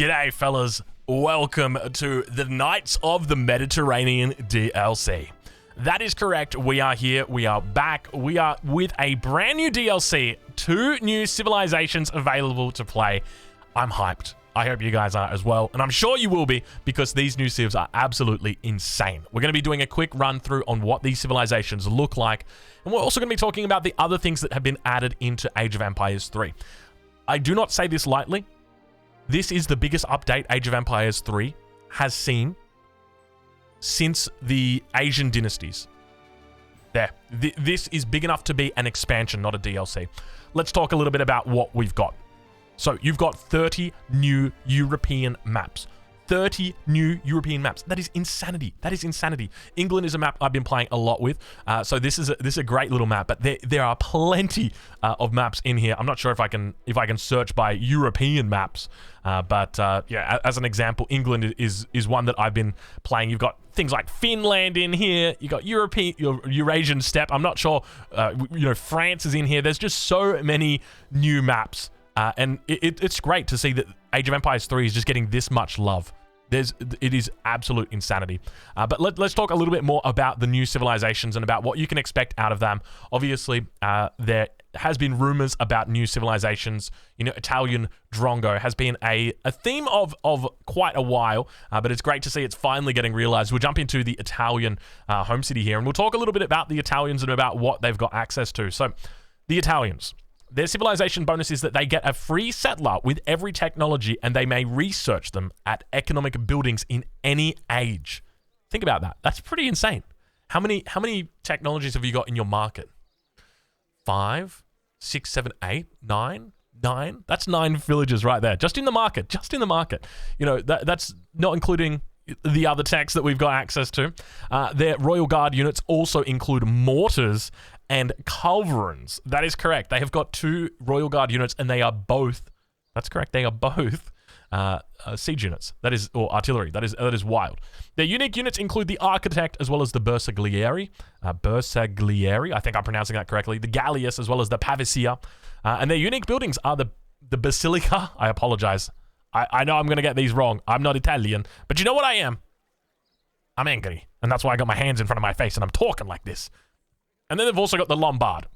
G'day, fellas. Welcome to the Knights of the Mediterranean DLC. That is correct. We are here. We are back. We are with a brand new DLC. 2 new civilizations available to play. I'm hyped. I hope you guys are as well. And I'm sure you will be, because these new civs are absolutely insane. We're going to be doing a quick run through on what these civilizations look like. And we're also going to be talking about the other things that have been added into Age of Empires 3. I do not say this lightly. This is the biggest update Age of Empires 3 has seen since the Asian dynasties. This is big enough to be an expansion, not a DLC. Let's talk a little bit about what we've got. So you've got 30 new European maps. 30 new European maps. That is insanity. That is insanity. England is a map I've been playing a lot with. So this is a great little map, but there are plenty of maps in here. I'm not sure if I can search by European maps, but yeah, as an example, England is one that I've been playing. You've got things like Finland in here. You got Eurasian steppe. I'm not sure. France is in here. There's just so many new maps. And it's great to see that Age of Empires 3 is just getting this much love. It is absolute insanity. But let's talk a little bit more about the new civilizations and about what you can expect out of them. Obviously, there has been rumors about new civilizations. Italian Drongo has been a theme of quite a while, but it's great to see it's finally getting realized. We'll jump into the Italian home city here, and we'll talk a little bit about the Italians and about what they've got access to. So, the Italians. Their civilization bonus is that they get a free settler with every technology, and they may research them at economic buildings in any age. Think about that. That's pretty insane. How many technologies have you got in your market? 5, 6, 7, 8, 9? 9? That's 9 villages right there. Just in the market. Just in the market. That's not including the other techs that we've got access to. Their Royal Guard units also include mortars and culverins. That is correct. They have got 2 Royal Guard units, and they are both, that's correct, they are both siege units. Or artillery. That is wild. Their unique units include the Architect as well as the Bersaglieri. I think I'm pronouncing that correctly. The Gallius as well as the Pavisia. And their unique buildings are the Basilica. I apologize. I know I'm going to get these wrong. I'm not Italian. But you know what I am? I'm angry. And that's why I got my hands in front of my face and I'm talking like this. And then they've also got the Lombard.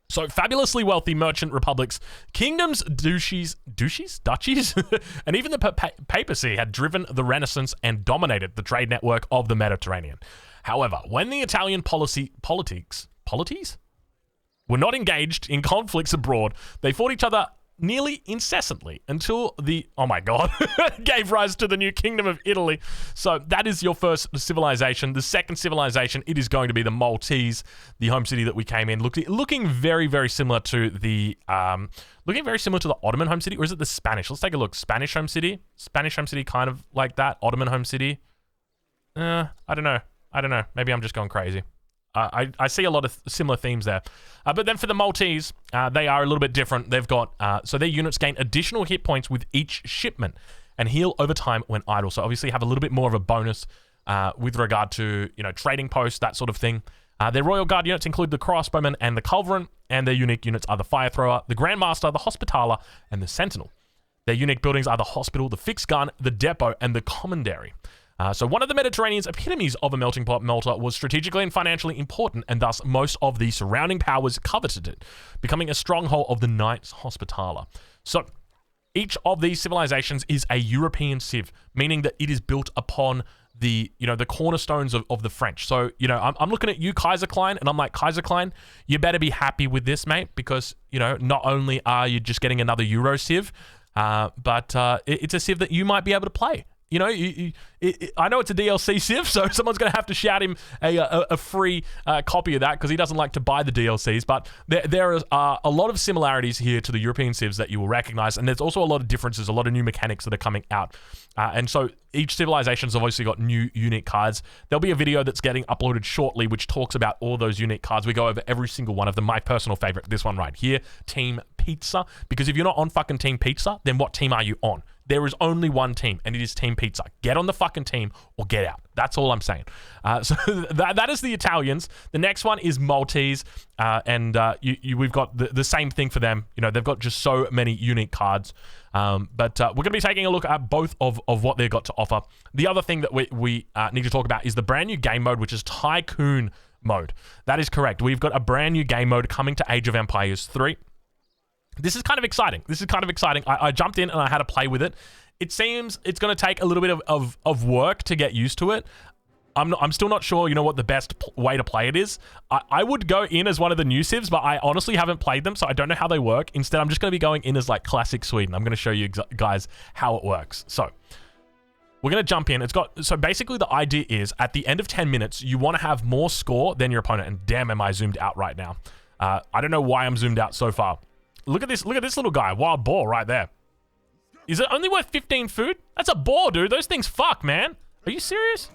So fabulously wealthy merchant republics, kingdoms, duchies, and even the papacy had driven the Renaissance and dominated the trade network of the Mediterranean. However, when the Italian polities were not engaged in conflicts abroad, they fought each other nearly incessantly until gave rise to the new Kingdom of Italy. So that is your first civilization. The second civilization, it is going to be the Maltese, the home city that we came in, looking very, very similar to the Ottoman home city, or is it the Spanish? Let's take a look. Spanish home city, kind of like that. Ottoman home city. I don't know. Maybe I'm just going crazy. I see a lot of similar themes there. But then for the Maltese, they are a little bit different. They've got, so their units gain additional hit points with each shipment and heal over time when idle. So obviously have a little bit more of a bonus with regard to, trading posts, that sort of thing. Their Royal Guard units include the Crossbowman and the Culverin, and their unique units are the Fire Thrower, the Grandmaster, the Hospitaller, and the Sentinel. Their unique buildings are the Hospital, the Fixed Gun, the Depot, and the Commandery. So one of the Mediterranean's epitomes of a melting pot, Malta was strategically and financially important, and thus most of the surrounding powers coveted it, becoming a stronghold of the Knights Hospitaller. So each of these civilizations is a European civ, meaning that it is built upon the cornerstones of the French. So, I'm looking at you, Kaiser Klein, and I'm like, Kaiser Klein, you better be happy with this, mate, because, not only are you just getting another Euro civ, but it's a civ that you might be able to play. I know it's a DLC civ, so someone's going to have to shout him a free copy of that because he doesn't like to buy the DLCs. But there are a lot of similarities here to the European civs that you will recognize, and there's also a lot of differences, a lot of new mechanics that are coming out. And so each civilization's obviously got new unique cards. There'll be a video that's getting uploaded shortly which talks about all those unique cards. We go over every single one of them. My personal favorite, this one right here, Team Pizza, because if you're not on fucking Team Pizza, then what team are you on? There is only one team, and it is Team Pizza. Get on the fucking team or get out. That's all I'm saying. So that is the Italians. The next one is Maltese, and we've got the same thing for them. You know, they've got just so many unique cards. But we're going to be taking a look at both of what they've got to offer. The other thing that we need to talk about is the brand new game mode, which is Tycoon mode. That is correct. We've got a brand new game mode coming to Age of Empires 3. This is kind of exciting. I jumped in and I had to play with it. It seems it's going to take a little bit of work to get used to it. I'm still not sure, you know, what the best way to play it is. I would go in as one of the new civs, but I honestly haven't played them, so I don't know how they work. Instead, I'm just going to be going in as like classic Sweden. I'm going to show you guys how it works. So we're going to jump in. So basically the idea is at the end of 10 minutes, you want to have more score than your opponent. And damn, am I zoomed out right now. I don't know why I'm zoomed out so far. Look at this little guy. Wild boar right there. Is it only worth 15 food? That's a boar, dude. Those things fuck, man. Are you serious?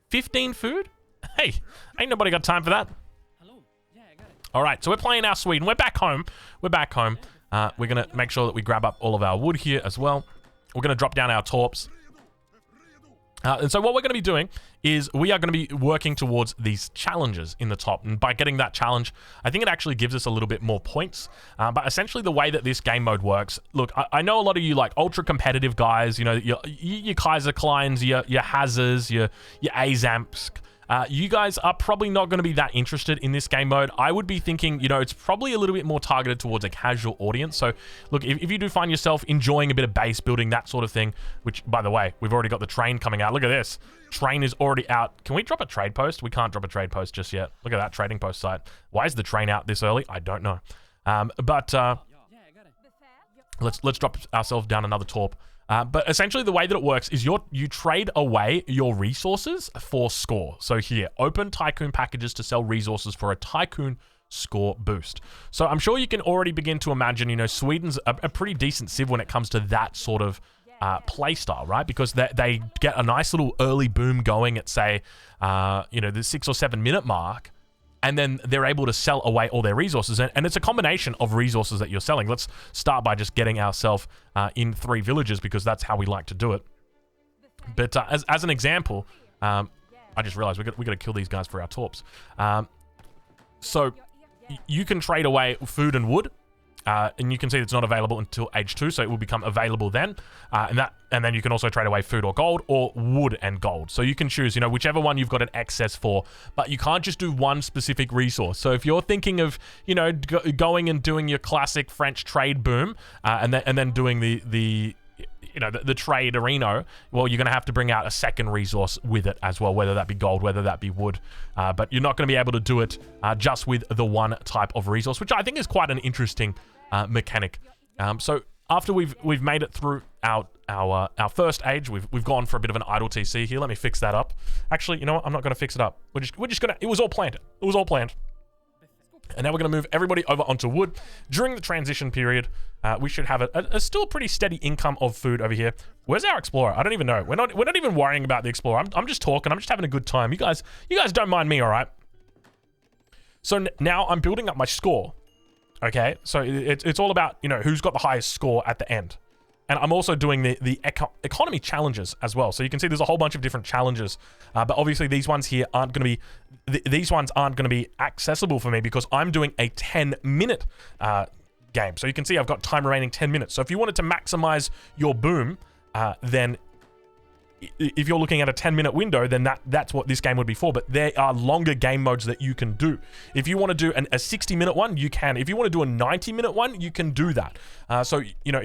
15 food? Hey, ain't nobody got time for that. Hello. Yeah, I got it. All right, so we're playing our Sweden. We're back home. We're going to make sure that we grab up all of our wood here as well. We're going to drop down our torps. And so what we're going to be doing is we are going to be working towards these challenges in the top. And by getting that challenge, I think it actually gives us a little bit more points. But essentially the way that this game mode works, look, I know a lot of you like ultra competitive guys, you know, your Kaiser Kleins, your Hazards, your Azamps. You guys are probably not going to be that interested in this game mode. I would be thinking, you know, it's probably a little bit more targeted towards a casual audience. So, look, if you do find yourself enjoying a bit of base building, that sort of thing, which, by the way, we've already got the train coming out. Look at this. Train is already out. Can we drop a trade post? We can't drop a trade post just yet. Look at that trading post site. Why is the train out this early? I don't know. Let's drop ourselves down another torp. But essentially the way that it works is you trade away your resources for score. So here, open Tycoon packages to sell resources for a Tycoon score boost. So I'm sure you can already begin to imagine, you know, Sweden's a pretty decent civ when it comes to that sort of play style, right? Because they get a nice little early boom going at, say, you know, the 6 or 7 minute mark. And then they're able to sell away all their resources. And it's a combination of resources that you're selling. Let's start by just getting ourselves in 3 villages because that's how we like to do it. But as an example, I just realized we got to kill these guys for our torps. So you can trade away food and wood. And you can see it's not available until age 2, so it will become available then. And then you can also trade away food or gold, or wood and gold. So you can choose, you know, whichever one you've got an excess for. But you can't just do one specific resource. So if you're thinking of, you know, going and doing your classic French trade boom, and then doing the trade arena, well, you're going to have to bring out a second resource with it as well, whether that be gold, whether that be wood. But you're not going to be able to do it just with the one type of resource, which I think is quite an interesting mechanic. So after we've made it through our first age, we've gone for a bit of an idle TC here. Let me fix that up. Actually, you know what? I'm not going to fix it up. We're just going to. It was all planned. It was all planned. And now we're going to move everybody over onto wood. During the transition period, we should have a still pretty steady income of food over here. Where's our explorer? I don't even know. We're not even worrying about the explorer. I'm just talking. I'm just having a good time. You guys don't mind me, all right? So now I'm building up my score. Okay, so it's all about, you know, who's got the highest score at the end. And I'm also doing the economy challenges as well. So you can see there's a whole bunch of different challenges. But obviously these ones here aren't going to be, these ones aren't going to be accessible for me because I'm doing a 10-minute game. So you can see I've got time remaining 10 minutes. So if you wanted to maximize your boom, then if you're looking at a 10-minute window, then that's what this game would be for. But there are longer game modes that you can do. If you want to do a 60-minute one, you can. If you want to do a 90-minute one, you can do that. So, you know,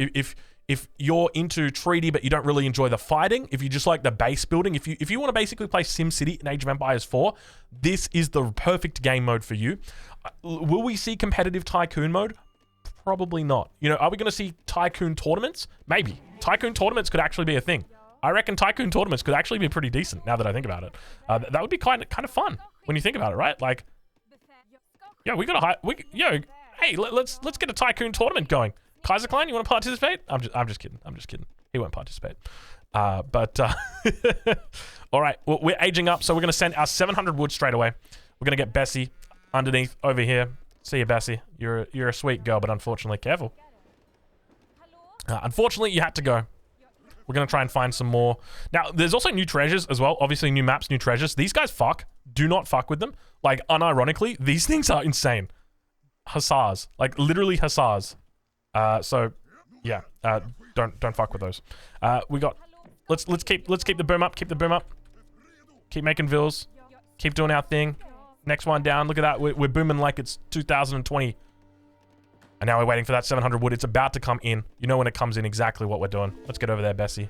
if you're into treaty but you don't really enjoy the fighting, if you just like the base building, if you want to basically play SimCity in Age of Empires 4, this is the perfect game mode for you. Will we see competitive Tycoon mode? Probably not. You know, are we going to see Tycoon tournaments? Maybe. Tycoon tournaments could actually be a thing. I reckon Tycoon tournaments could actually be pretty decent now that I think about it. That would be kind of fun when you think about it, right? Like, yeah, we got to hey, let's get a Tycoon tournament going. Kaiser Klein, you want to participate? I'm just kidding. He won't participate. All right, well, we're aging up, so we're going to send our 700 wood straight away. We're going to get Bessie underneath over here. See you, Bessie. You're a sweet girl, but unfortunately, careful. Unfortunately, you had to go. We're going to try and find some more. Now, there's also new treasures as well. Obviously, new maps, new treasures. These guys fuck. Do not fuck with them. Like, unironically, these things are insane. Hussars. Like, literally hussars. So, yeah. Don't fuck with those. We got... Let's keep the boom up. Keep the boom up. Keep making vills. Keep doing our thing. Next one down. Look at that. We're booming like it's 2020. And now we're waiting for that 700 wood. It's about to come in. You know when it comes in exactly what we're doing. Let's get over there, Bessie.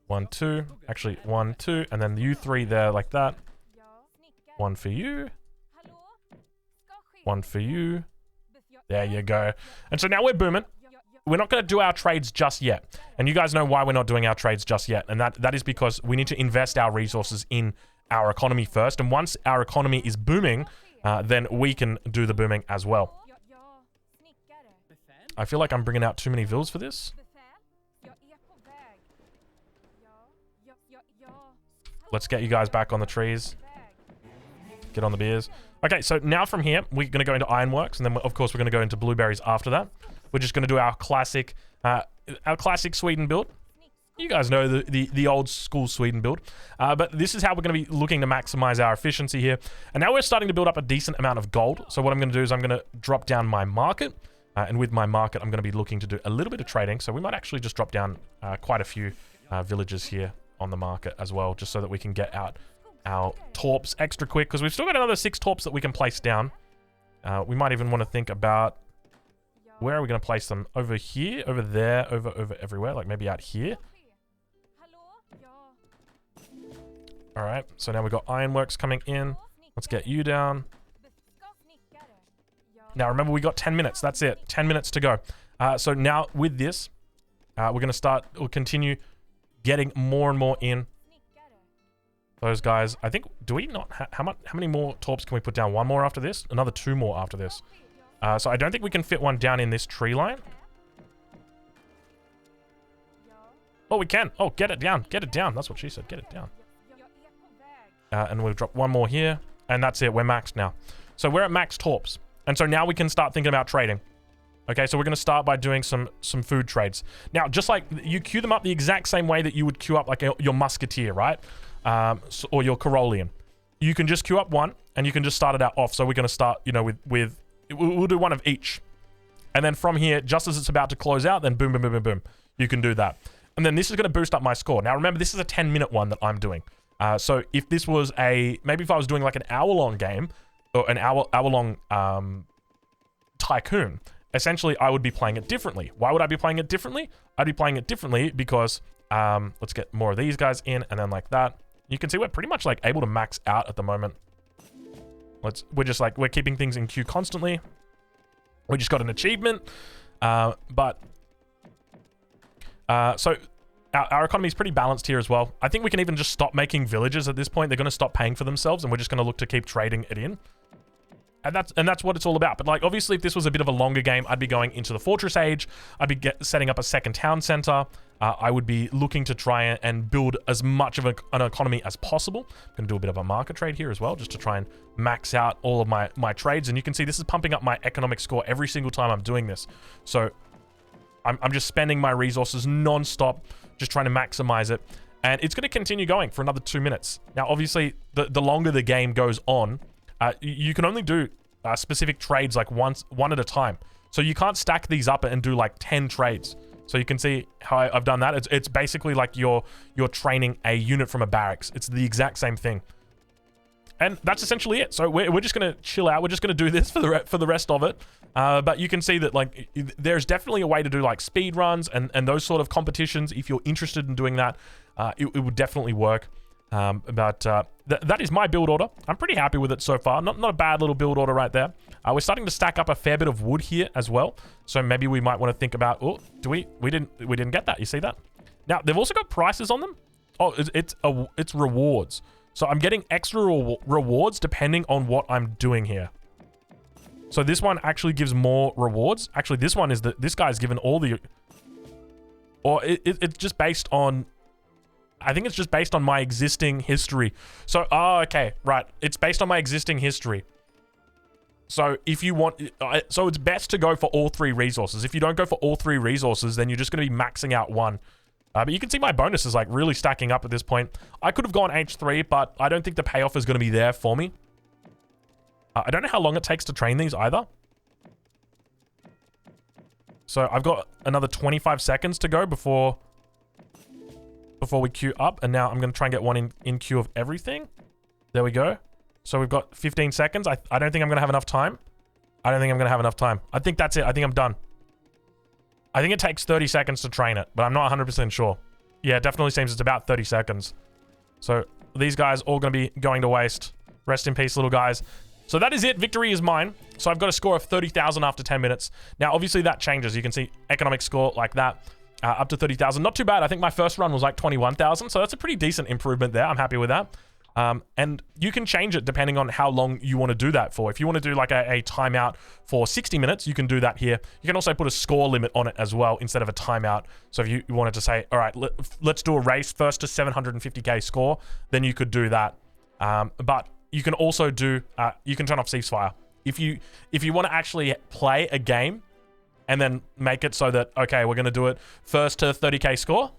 1, 2. Actually, 1, 2. And then you 3 there like that. 1 for you. 1 for you. There you go. And so now we're booming. We're not going to do our trades just yet. And you guys know why we're not doing our trades just yet. And that is because we need to invest our resources in our economy first. And once our economy is booming, then we can do the booming as well. I feel like I'm bringing out too many vills for this. Let's get you guys back on the trees. Get on the beers. Okay, so now from here, we're going to go into ironworks. And then, of course, we're going to go into blueberries after that. We're just going to do our classic Sweden build. You guys know the old school Sweden build. But this is how we're going to be looking to maximize our efficiency here. And now we're starting to build up a decent amount of gold. So what I'm going to do is I'm going to drop down my market. And with my market, I'm going to be looking to do a little bit of trading. So we might actually just drop down quite a few villages here on the market as well. Just so that we can get out our torps extra quick. Because we've still got another 6 torps that we can place down. We might even want to think about... Where are we going to place them? Over here? Over there? Over everywhere? Like maybe out here? Alright, so now we've got ironworks coming in. Let's get you down. Now remember, we got 10 minutes. That's it. 10 minutes to go. So now with this, we're going to start, we'll continue getting more and more in. Those guys, I think, do we not, how many more torps can we put down? 1 more after this? Another 2 more after this. So I don't think we can fit one down in this tree line. Oh, we can. Oh, get it down. Get it down. That's what she said. Get it down. And we'll drop 1 more here. And that's it. We're maxed now. So we're at max torps. And so now we can start thinking about trading. Okay, so we're going to start by doing some food trades. Now, just like you queue them up the exact same way that you would queue up like your musketeer, right? Or your Carolian. You can just queue up one and you can just start it out off. So we're going to start, you know, we'll do 1 of each. And then from here, just as it's about to close out, then boom, boom, boom, boom, boom. You can do that. And then this is going to boost up my score. Now, remember, this is a 10-minute one that I'm doing. So if this was maybe if I was doing like an hour-long game, or an hour-long tycoon, essentially I would be playing it differently. Why would I be playing it differently? I'd be playing it differently because, let's get more of these guys in, and then like that. You can see we're pretty much like able to max out at the moment. We're keeping things in queue constantly. We just got an achievement. So our economy is pretty balanced here as well. I think we can even just stop making villages at this point. They're going to stop paying for themselves, and we're just going to look to keep trading it in. And that's what it's all about. But like, obviously, if this was a bit of a longer game, I'd be going into the Fortress Age. I'd be setting up a second town center. I would be looking to try and build as much of an economy as possible. I'm going to do a bit of a market trade here as well, just to try and max out all of my trades. And you can see this is pumping up my economic score every single time I'm doing this. So I'm just spending my resources non-stop, just trying to maximize it. And it's going to continue going for another 2 minutes. Now, obviously, the longer the game goes on, you can only do specific trades like one at a time. So you can't stack these up and do like 10 trades. So you can see how I've done that. It's basically like you're training a unit from a barracks. It's the exact same thing. And that's essentially it. So we're just going to chill out. We're just going to do this for the rest of it. But you can see that like there's definitely a way to do like speed runs and those sort of competitions. If you're interested in doing that, it would definitely work. That is my build order. I'm pretty happy with it so far. Not a bad little build order right there. We're starting to stack up a fair bit of wood here as well. So maybe we might want to think about, oh, we didn't get that. You see that? Now they've also got prices on them. Oh, it's rewards. So I'm getting extra rewards depending on what I'm doing here. So this one actually gives more rewards. Actually, this one is this guy's given all the, or it's just based on, I think it's just based on my existing history. So, okay, right. It's based on my existing history. So if you want, so it's best to go for all 3 resources. If you don't go for all 3 resources, then you're just going to be maxing out one. But you can see my bonus is like really stacking up at this point. I could have gone H3, but I don't think the payoff is going to be there for me. I don't know how long it takes to train these either. So I've got another 25 seconds to go before we queue up. And now I'm going to try and get one in queue of everything. There we go. So we've got 15 seconds. I don't think I'm going to have enough time. I don't think I'm going to have enough time. I think that's it. I think I'm done. I think it takes 30 seconds to train it, but I'm not 100% sure. Yeah, it definitely seems it's about 30 seconds. So these guys all going to be going to waste. Rest in peace, little guys. So that is it. Victory is mine. So I've got a score of 30,000 after 10 minutes. Now, obviously, that changes. You can see economic score like that, up to 30,000. Not too bad. I think my first run was like 21,000. So that's a pretty decent improvement there. I'm happy with that. And you can change it depending on how long you want to do that for. If you want to do like a timeout for 60 minutes, you can do that here. You can also put a score limit on it as well instead of a timeout. So if you wanted to say, all right, let's do a race first to 750k score, then you could do that. But you can also do, you can turn off ceasefire. If you want to actually play a game and then make it so that, okay, we're going to do it first to 30k score.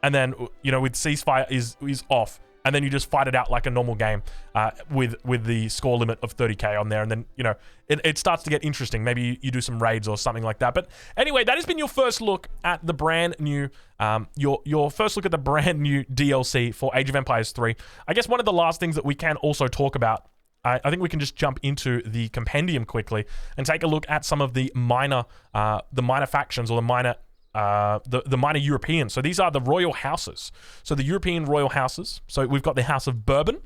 And then, you know, with ceasefire is off. And then you just fight it out like a normal game with the score limit of 30k on there. And then, you know, it starts to get interesting. Maybe you do some raids or something like that. But anyway, that has been your first look at the brand new, your first look at the brand new DLC for Age of Empires 3. I guess one of the last things that we can also talk about, I think we can just jump into the compendium quickly and take a look at some of the minor factions or the minor the minor Europeans. So these are the royal houses. So the European royal houses. So we've got the House of Bourbon.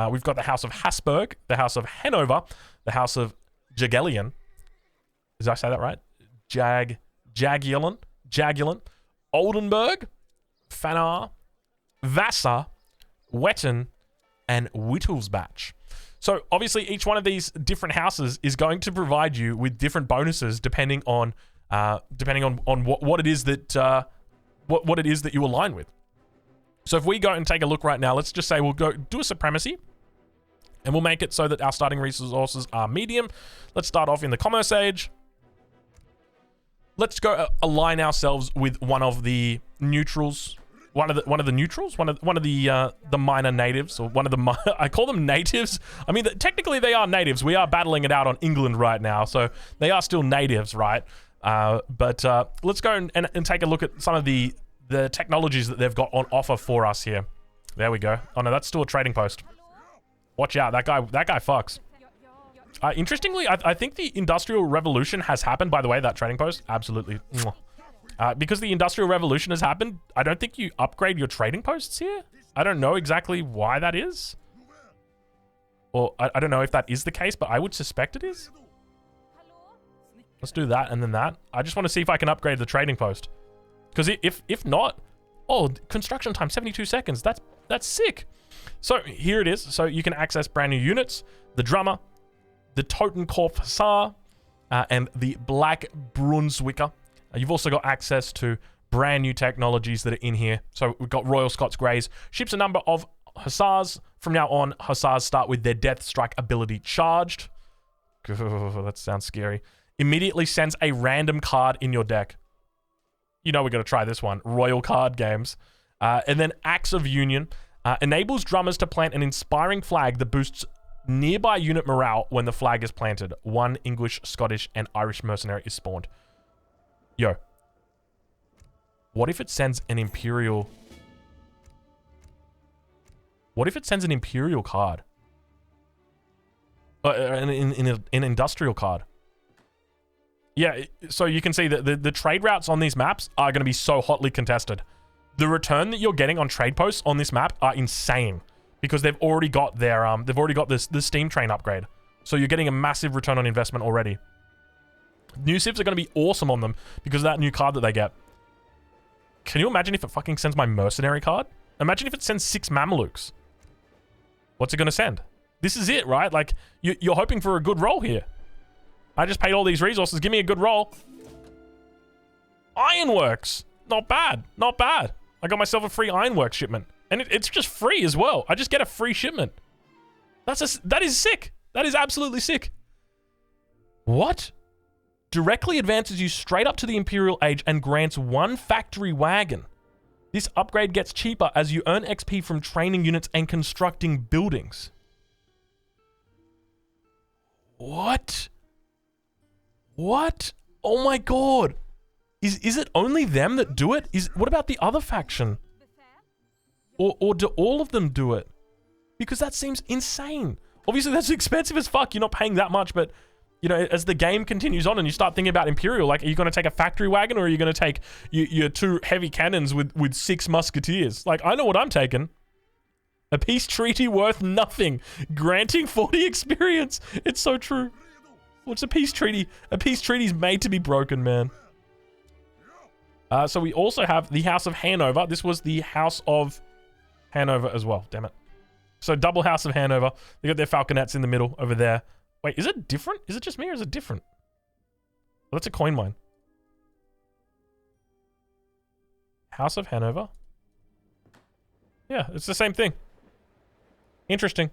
We've got the House of Habsburg, the House of Hanover, the House of Jagiellon. Did I say that right? Jagiellon, Oldenburg, Fanar, Vassar, Wettin, and Wittelsbach. So obviously each one of these different houses is going to provide you with different bonuses depending on what it is that what it is that you align with. So if we go and take a look right now, let's just say we'll go do a supremacy, and we'll make it so that our starting resources are medium. Let's start off in the commerce age. Let's go align ourselves with one of the neutrals. One of the neutrals, one of the minor natives, or one of the I call them natives. I mean, technically they are natives. We are battling it out on England right now, so they are still natives, right? But let's go and take a look at some of the technologies that they've got on offer for us here. There we go. Oh no, that's still a trading post. Watch out, that guy fucks. Interestingly, I think the Industrial Revolution has happened. By the way, that trading post, absolutely. Because the Industrial Revolution has happened, I don't think you upgrade your trading posts here. I don't know exactly why that is. Or I don't know if that is the case, but I would suspect it is. Let's do that and then that. I just want to see if I can upgrade the trading post. Because if not, oh, construction time, 72 seconds. That's sick. So here it is. So you can access brand new units, the Drummer, the Totenkorps Hussar, and the Black Brunswicker. You've also got access to brand new technologies that are in here. So we've got Royal Scots Greys. Ships a number of Hussars. From now on, Hussars start with their Death Strike ability charged. Oh, that sounds scary. Immediately sends a random card in your deck. You know we're going to try this one. Royal card games. And then Axe of Union. Enables drummers to plant an inspiring flag that boosts nearby unit morale when the flag is planted. 1 English, Scottish, and Irish mercenary is spawned. Yo. What if it sends an Imperial... What if it sends an Imperial card? An Industrial card. Yeah, so you can see that the trade routes on these maps are going to be so hotly contested. The return that you're getting on trade posts on this map are insane because they've already got their the steam train upgrade. So you're getting a massive return on investment already. New civs are going to be awesome on them because of that new card that they get. Can you imagine if it fucking sends my mercenary card? Imagine if it sends 6 Mamelukes. What's it going to send? This is it, right? Like, you're hoping for a good roll here. I just paid all these resources. Give me a good roll. Ironworks. Not bad. Not bad. I got myself a free Ironworks shipment. And it's just free as well. I just get a free shipment. That is sick. That is absolutely sick. What? Directly advances you straight up to the Imperial Age and grants 1 factory wagon. This upgrade gets cheaper as you earn XP from training units and constructing buildings. What? What? Oh my god. Is it only them that do it? What about the other faction? Or do all of them do it? Because that seems insane. Obviously, that's expensive as fuck. You're not paying that much, but you know, as the game continues on and you start thinking about Imperial, like, are you going to take a factory wagon or are you going to take your 2 heavy cannons with 6 musketeers? Like, I know what I'm taking. A peace treaty worth nothing, granting 40 experience. It's so true. What's a peace treaty? A peace treaty's made to be broken, man. So we also have the House of Hanover. This was the House of Hanover as well. Damn it. So double House of Hanover. They got their falconets in the middle over there. Wait, is it different? Is it just me or is it different? Oh, that's a coin mine. House of Hanover. Yeah, it's the same thing. Interesting.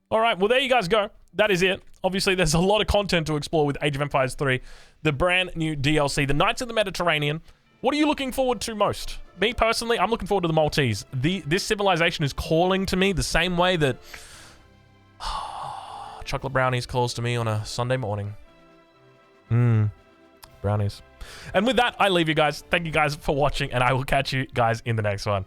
All right, well, there you guys go. That is it. Obviously, there's a lot of content to explore with Age of Empires 3, the brand new DLC, the Knights of the Mediterranean. What are you looking forward to most? Me, personally, I'm looking forward to the Maltese. This civilization is calling to me the same way that chocolate brownies calls to me on a Sunday morning. Brownies. And with that, I leave you guys. Thank you guys for watching, and I will catch you guys in the next one.